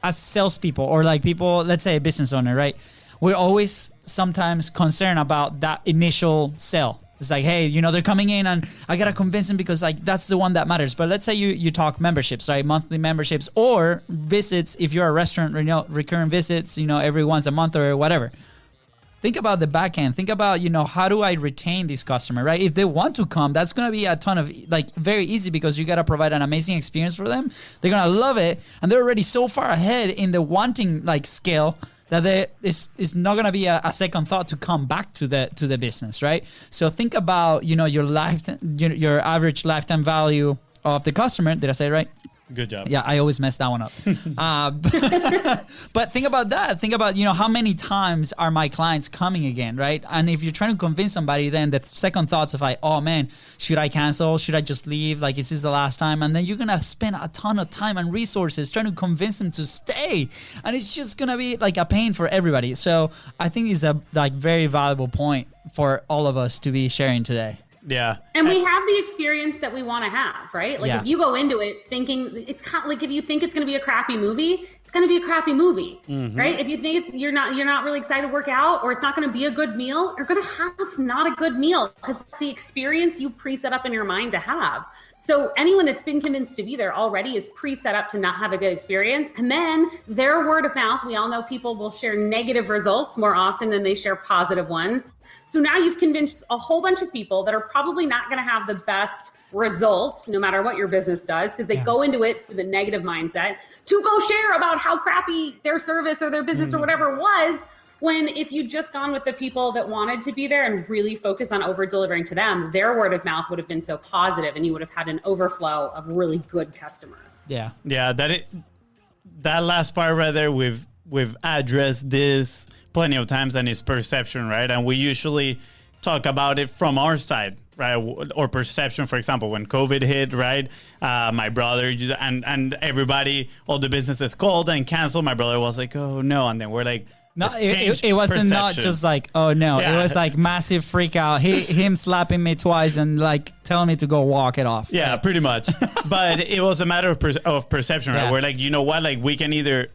as salespeople or like people, let's say a business owner, right? We're always sometimes concerned about that initial sale. It's like, hey, they're coming in and I got to convince them because like that's the one that matters. But let's say you talk memberships, right? Monthly memberships or visits. If you're a restaurant, recurring visits, every once a month or whatever. Think about the back end. Think about, how do I retain this customer, right? If they want to come, that's going to be a ton of, like, very easy because you got to provide an amazing experience for them. They're going to love it. And they're already so far ahead in the wanting, like, scale that it's not going to be a second thought to come back to the business, right? So think about, your average lifetime value of the customer. Did I say it right? Good job. Yeah, I always mess that one up. But think about that. Think about, how many times are my clients coming again, right? And if you're trying to convince somebody, then the second thoughts of like, oh man, should I cancel? Should I just leave? Like, is this the last time? And then you're going to spend a ton of time and resources trying to convince them to stay. And it's just going to be like a pain for everybody. So I think it's a very valuable point for all of us to be sharing today. Yeah. And we have the experience that we want to have, right? Like if you go into it thinking it's kind of like, if you think it's going to be a crappy movie, it's going to be a crappy movie, right? If you think you're not really excited to work out, or it's not going to be a good meal, you're going to have not a good meal, because it's the experience you pre-set up in your mind to have. So anyone that's been convinced to be there already is pre-set up to not have a good experience. And then their word of mouth, we all know people will share negative results more often than they share positive ones. So now you've convinced a whole bunch of people that are probably not going to have the best results, no matter what your business does, because they go into it with a negative mindset, to go share about how crappy their service or their business or whatever was. When if you'd just gone with the people that wanted to be there and really focus on over delivering to them, their word of mouth would have been so positive, and you would have had an overflow of really good customers. Yeah. That last part right there, we've addressed this plenty of times, and it's perception, right? And we usually talk about it from our side, right? Or perception. For example, when COVID hit, right? My brother and everybody, all the businesses called and canceled. My brother was like, "Oh no!" And then we're like, no, it wasn't not just like, oh no, it was like massive freak out. Him slapping me twice and like telling me to go walk it off. Yeah, pretty much. But it was a matter of perception, right? We're like, you know what? Like, we can either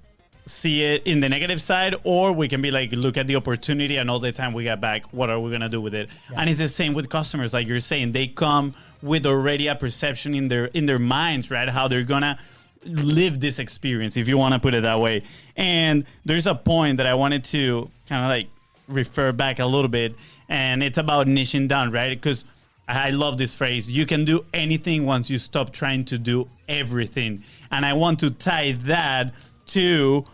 see it in the negative side, or we can be like, look at the opportunity, and all the time we get back, what are we going to do with it? Yeah. And it's the same with customers. Like you're saying, they come with already a perception in their minds, right? How they're going to live this experience, if you want to put it that way. And there's a point that I wanted to kind of like refer back a little bit, and it's about niching down, right? Because I love this phrase, you can do anything once you stop trying to do everything. And I want to tie that to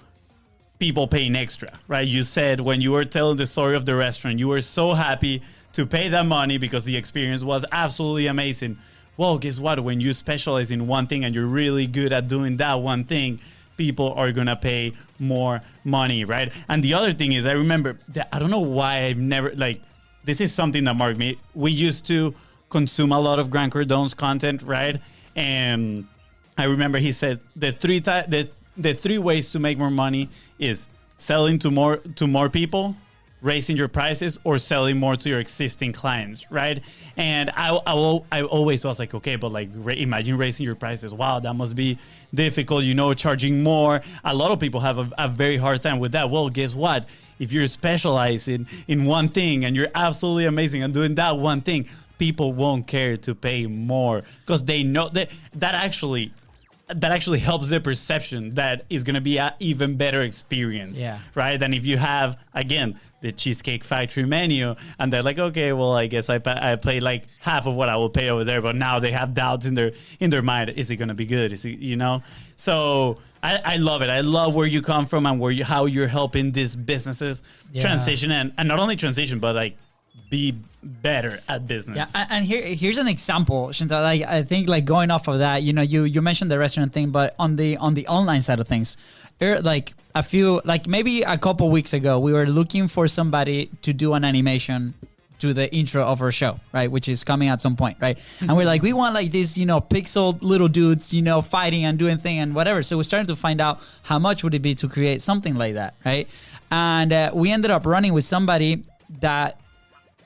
people paying extra, right? You said when you were telling the story of the restaurant, you were so happy to pay that money because the experience was absolutely amazing. Well, guess what? When you specialize in one thing and you're really good at doing that one thing, people are going to pay more money, right? And the other thing is, I remember that, I don't know why I've never, like, this is something that marked me. We used to consume a lot of Grant Cardone's content, right? And I remember he said the three ways to make more money is selling to more people, raising your prices, or selling more to your existing clients, right? And I always was like, okay, but like imagine raising your prices. Wow, that must be difficult, charging more. A lot of people have a very hard time with that. Well, guess what? If you're specializing in one thing and you're absolutely amazing at doing that one thing, people won't care to pay more, because they know that actually helps their perception that is going to be an even better experience, right? Than if you have, again, the Cheesecake Factory menu, and they're like, okay, well, I guess I paid like half of what I will pay over there, but now they have doubts in their mind. Is it going to be good? Is it, So I love it. I love where you come from and how you're helping these businesses transition, and not only transition, but like be better at business. Yeah, and here's an example, Chantelle. Like, I think like going off of that, you mentioned the restaurant thing, but on the online side of things, like maybe a couple weeks ago, we were looking for somebody to do an animation to the intro of our show, right? Which is coming at some point, right? And we're like, we want like these, pixel little dudes, fighting and doing thing and whatever. So we're starting to find out how much would it be to create something like that, right? And we ended up running with somebody that,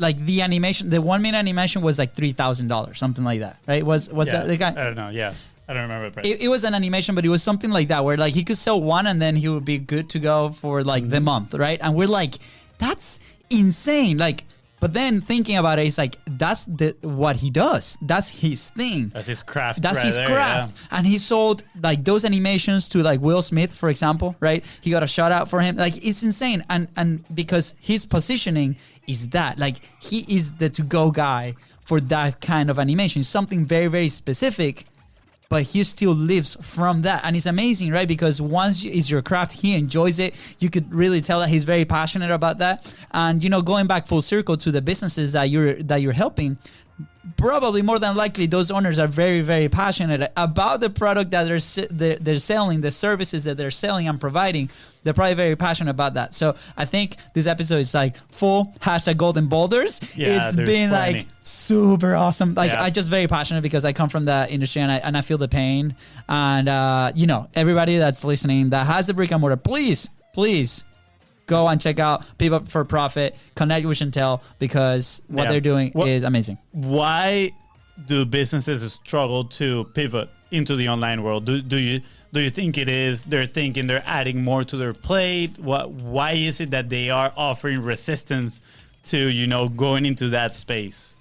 like, the animation, the 1 minute animation was like $3,000, something like that, right? Was that the guy? I don't know. Yeah, I don't remember the price. It was an animation, but it was something like that, where like he could sell one and then he would be good to go for like the month, right? And we're like, that's insane. Like, but then thinking about it, it's like, that's what he does. That's his thing. That's his craft. That's his craft. Yeah. And he sold like those animations to like Will Smith, for example, right? He got a shout out for him. Like, it's insane. And because his positioning is that, like, he is the to-go guy for that kind of animation. Something very, very specific, but he still lives from that. And it's amazing, right? Because once it's your craft, he enjoys it. You could really tell that he's very passionate about that. And, going back full circle to the businesses that you're helping, probably more than likely those owners are very, very passionate about the product that they're selling, the services that they're selling and providing. They're probably very passionate about that. So I think this episode is like full #golden boulders. Yeah, it's been plenty. like super awesome. Like Yeah. I just very passionate because I come from the industry and I feel the pain. And everybody that's listening that has a brick and mortar, please go and check out People for Profit, connect with Chantelle, because what they're doing is amazing. Why do businesses struggle to pivot into the online world? Do you think it is they're thinking they're adding more to their plate? Why is it that they are offering resistance to going into that space?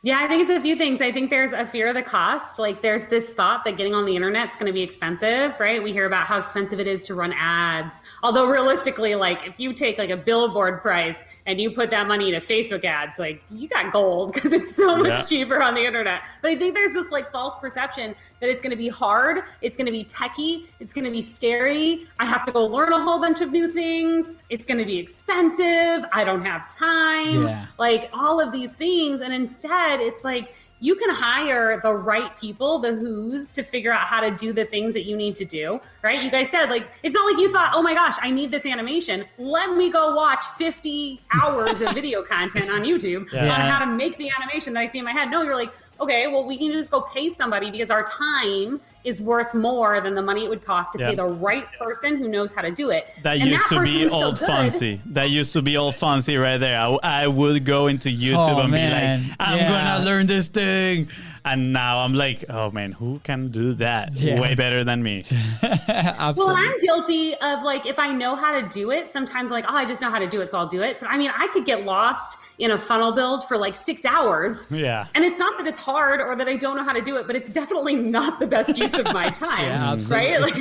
Yeah, I think it's a few things. I think there's a fear of the cost. Like there's this thought that getting on the internet is going to be expensive, right? We hear about how expensive it is to run ads. Although realistically, like if you take like a billboard price and you put that money into Facebook ads, like you got gold because it's so much cheaper on the internet. But I think there's this like false perception that it's going to be hard. It's going to be techie. It's going to be scary. I have to go learn a whole bunch of new things. It's going to be expensive. I don't have time. Yeah. Like all of these things. And instead, it's like you can hire the right people, the who's, to figure out how to do the things that you need to do, right? You guys said, like, it's not like you thought, oh my gosh, I need this animation. Let me go watch 50 hours of video content on YouTube on how to make the animation that I see in my head. No, you're like, okay, well, we can just go pay somebody because our time is worth more than the money it would cost to pay the right person who knows how to do it. That used to be old fancy. That used to be old fancy right there. I would go into YouTube and be like, I'm going to learn this thing. And now I'm like, oh man, who can do that way better than me? Absolutely. Well, I'm guilty of like, if I know how to do it, sometimes like, oh, I just know how to do it, so I'll do it. But I mean, I could get lost in a funnel build for like 6 hours. Yeah. And it's not that it's hard or that I don't know how to do it, but it's definitely not the best use of my time. Right? Like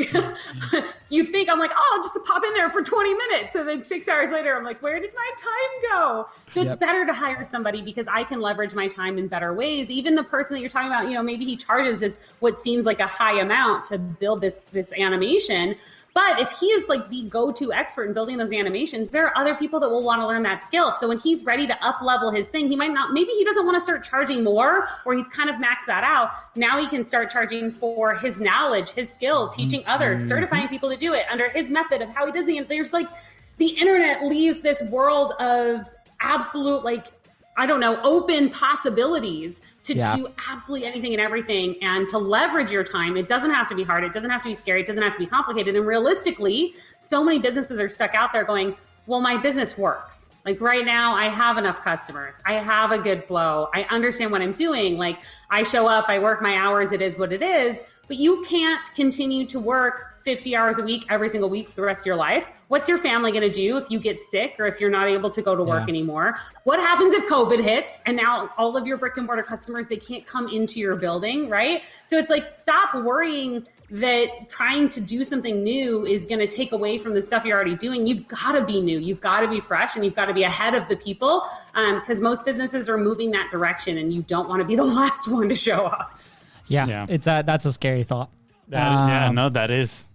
you think I'm like, oh, I'll just pop in there for 20 minutes. And then 6 hours later, I'm like, where did my time go? So it's better to hire somebody because I can leverage my time in better ways. Even the person that you're talking about, maybe he charges this what seems like a high amount to build this animation. But if he is like the go-to expert in building those animations, there are other people that will want to learn that skill. So when he's ready to up-level his thing, maybe he doesn't want to start charging more, or he's kind of maxed that out. Now he can start charging for his knowledge, his skill, teaching others, certifying people to do it under his method of how he does it. There's like, the internet leaves this world of absolute, like, I don't know, open possibilities to do absolutely anything and everything and to leverage your time. It doesn't have to be hard. It doesn't have to be scary. It doesn't have to be complicated. And realistically, so many businesses are stuck out there going, well, my business works. Like right now, I have enough customers. I have a good flow. I understand what I'm doing. Like I show up, I work my hours. It is what it is. But you can't continue to work 50 hours a week, every single week for the rest of your life. What's your family going to do if you get sick or if you're not able to go to work anymore? What happens if COVID hits and now all of your brick and mortar customers, they can't come into your building, right? So it's like, stop worrying that trying to do something new is going to take away from the stuff you're already doing. You've got to be new. You've got to be fresh, and you've got to be ahead of the people because most businesses are moving that direction, and you don't want to be the last one to show up. Yeah. It's that's a scary thought. That is.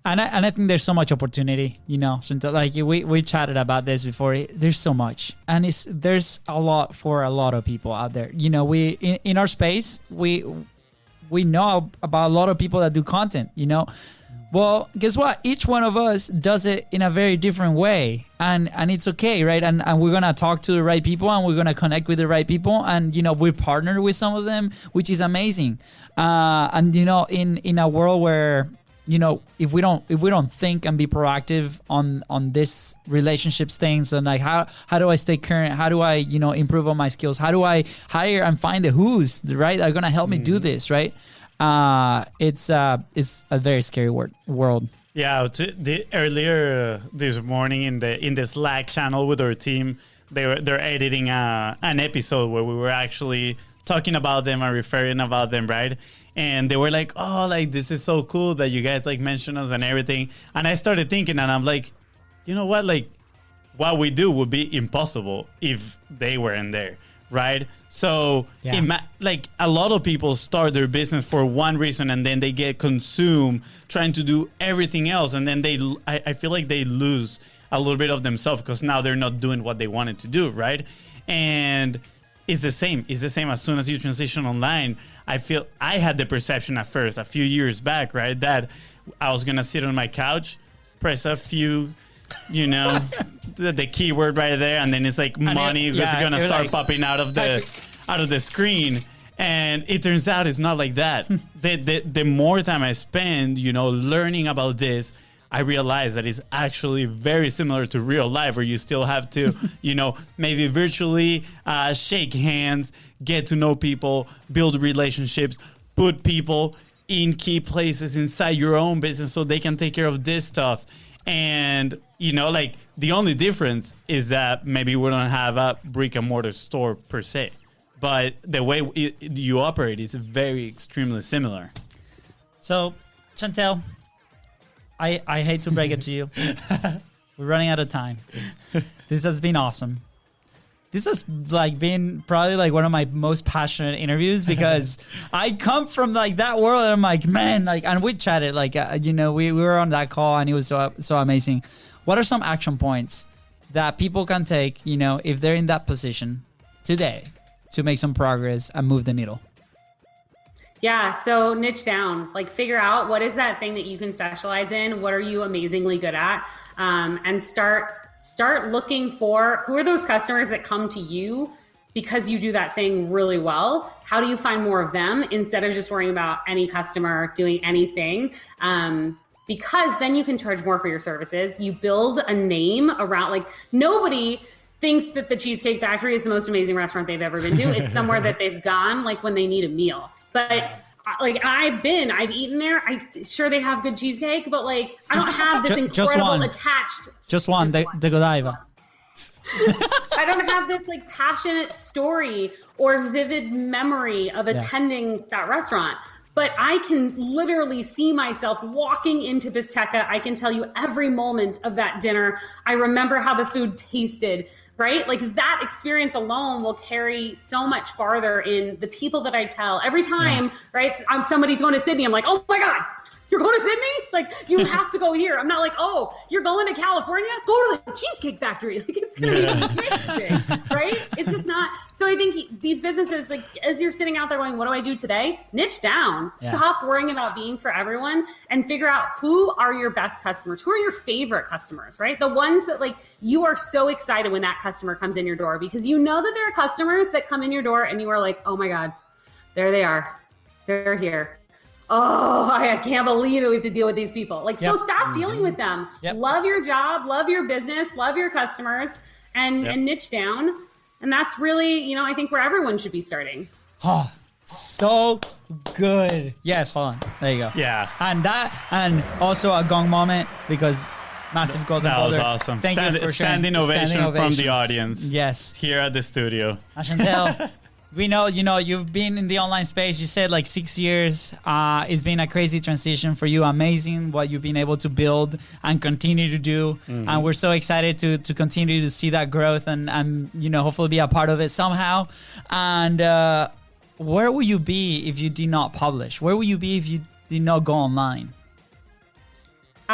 And I think there's so much opportunity, like we chatted about this before. There's so much, and there's a lot for a lot of people out there. We in our space, we know about a lot of people that do content, Well, guess what? Each one of us does it in a very different way, and it's okay, right? And we're gonna talk to the right people, and we're gonna connect with the right people, and we're partnered with some of them, which is amazing. And in a world where if we don't think and be proactive on this relationships things, and like how do I stay current? How do I improve on my skills? How do I hire and find the who's right are gonna help me do this, right? It's a very scary world. Yeah, earlier this morning in the Slack channel with our team, they're editing an episode where we were actually talking about them and referring about them, right? And they were like, oh, like this is so cool that you guys like mention us and everything. And I started thinking, and I'm like, you know what? Like what we do would be impossible if they weren't there. Right. So like a lot of people start their business for one reason, and then they get consumed trying to do everything else. And then I feel like they lose a little bit of themselves because now they're not doing what they wanted to do. Right. And it's the same. It's the same as soon as you transition online. I feel I had the perception at first, a few years back, right, that I was going to sit on my couch, press a few, the keyword right there, and then it's like money is going to start popping out of the screen. And it turns out it's not like that. The more time I spend, learning about this, I realized that it's actually very similar to real life, where you still have to, maybe virtually shake hands, get to know people, build relationships, put people in key places inside your own business so they can take care of this stuff. And, the only difference is that maybe we don't have a brick and mortar store per se. But the way you operate is very extremely similar. So, Chantelle, I hate to break it to you. We're running out of time. This has been awesome. This has been probably one of my most passionate interviews, because I come from that world, and I'm like, man, and we chatted, we were on that call, and it was so amazing. What are some action points that people can take, if they're in that position today to make some progress and move the needle? Yeah, so niche down, figure out what is that thing that you can specialize in, what are you amazingly good at, and start looking for who are those customers that come to you because you do that thing really well. How do you find more of them instead of just worrying about any customer doing anything? Because then you can charge more for your services. You build a name around, nobody thinks that the Cheesecake Factory is the most amazing restaurant they've ever been to. It's somewhere that they've gone when they need a meal. But I've eaten there. Sure they have good cheesecake, but I don't have this incredible attached. Just one, the Godiva. I don't have this passionate story or vivid memory of attending that restaurant. But I can literally see myself walking into Bisteca. I can tell you every moment of that dinner. I remember how the food tasted, right? That experience alone will carry so much farther in the people that I tell. Every time, right, somebody's going to Sydney, I'm like, oh my God, you're going to Sydney? You have to go here. I'm not oh, you're going to California? Go to the Cheesecake Factory. It's going to be amazing, right? It's just not. So I think these businesses, as you're sitting out there going, what do I do today? Niche down. Yeah. Stop worrying about being for everyone and figure out who are your best customers. Who are your favorite customers, right? The ones that you are so excited when that customer comes in your door, because you know that there are customers that come in your door and you are like, oh my God, there they are. They're here. Oh, I can't believe that we have to deal with these people. So stop dealing with them. Yep. Love your job, love your business, love your customers, and niche down. And that's really, I think where everyone should be starting. Oh, so good. Yes, hold on. There you go. Yeah. And also a gong moment, because massive golden That folder. was awesome. Thank you for sharing. Standing ovation from the audience. Yes. Here at the studio. Chantelle, we know, you've been in the online space. You said 6 years. It's been a crazy transition for you. Amazing what you've been able to build and continue to do. Mm-hmm. And we're so excited to continue to see that growth and hopefully be a part of it somehow. And where would you be if you did not publish? Where would you be if you did not go online?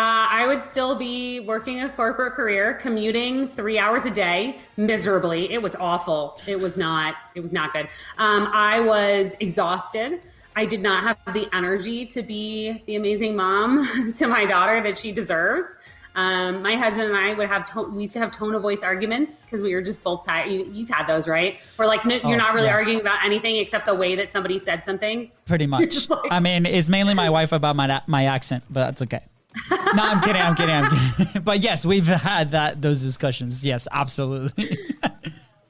I would still be working a corporate career, commuting 3 hours a day, miserably. It was awful. It was not good. I was exhausted. I did not have the energy to be the amazing mom to my daughter that she deserves. My husband and I we used to have tone of voice arguments because we were just both tired. You've had those, right? Where you're not really arguing about anything except the way that somebody said something. Pretty much. It's mainly my wife about my accent, but that's okay. No, I'm kidding. But yes, we've had those discussions. Yes, absolutely.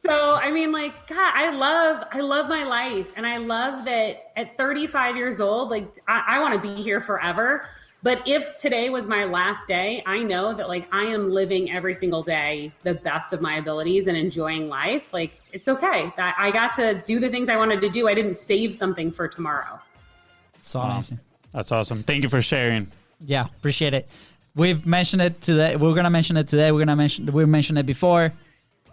So, God, I love my life. And I love that at 35 years old, I want to be here forever. But if today was my last day, I know that I am living every single day the best of my abilities and enjoying life. It's okay that I got to do the things I wanted to do. I didn't save something for tomorrow. So amazing. That's awesome. Thank you for sharing. Yeah, appreciate it. We've mentioned it today. We're gonna mention it today. We mentioned it before.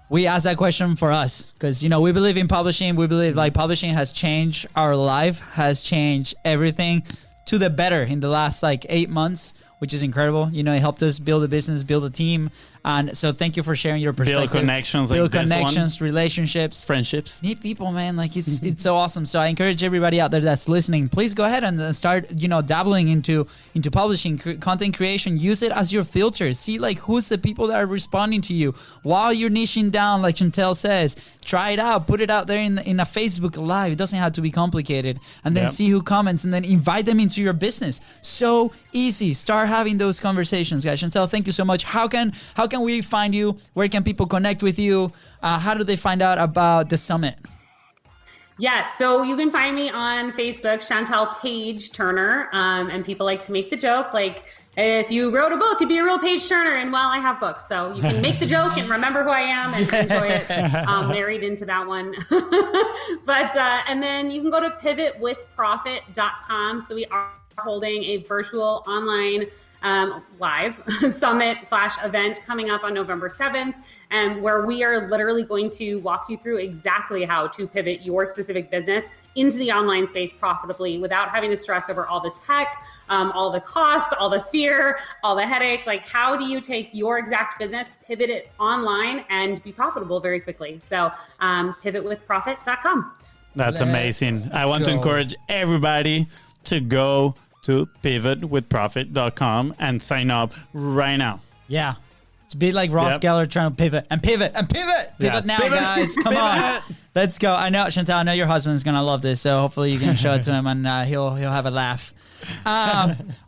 We asked that question for us because we believe in publishing. We believe publishing has changed our life, has changed everything to the better in the last 8 months, which is incredible. It helped us build a business, build a team, And so thank you for sharing your perspective. Build connections, Build like connections, relationships, friendships. meet people, man. Like it's so awesome. So I encourage everybody out there that's listening, please go ahead and start, dabbling into publishing, content creation. Use it as your filter. See like who's the people that are responding to you while you're niching down, like Chantelle says. Try it out, put it out there in a Facebook Live. It doesn't have to be complicated. And then see who comments and then invite them into your business. So easy. Start having those conversations, guys. Chantelle, thank you so much. How can we find you? Where can people connect with you? How do they find out about the summit? Yes, so you can find me on Facebook, Chantelle Turner, and people like to make the joke, like, if you wrote a book, you'd be a real page turner. And well, I have books, so you can make the joke and remember who I am and enjoy it. Married into that one. But and then you can go to pivotwithprofit.com. So we are holding a virtual online live summit/event coming up on November 7th, and where we are literally going to walk you through exactly how to pivot your specific business into the online space profitably without having to stress over all the tech, all the costs, all the fear, all the headache. Like, how do you take your exact business, pivot it online, and be profitable very quickly? So pivotwithprofit.com. That's amazing. I want to encourage everybody to go to pivotwithprofit.com and sign up right now. Yeah. It's a bit like Ross Geller trying to pivot and pivot and pivot. Pivot now, guys. Come on. Let's go. I know, Chantelle, I know your husband's going to love this, so hopefully you can show it to him and he'll have a laugh.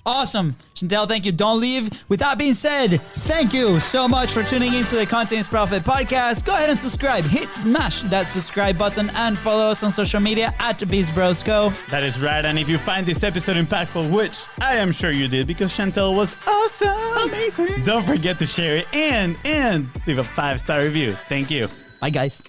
Awesome. Chantelle, thank you. Don't leave. With that being said, thank you so much for tuning into the Content is Profit podcast. Go ahead and subscribe. Smash that subscribe button and follow us on social media at BeastBrosCo. That is right. And if you find this episode impactful, which I am sure you did because Chantelle was awesome. Amazing. Don't forget to share it and leave a 5-star review. Thank you. Bye, guys.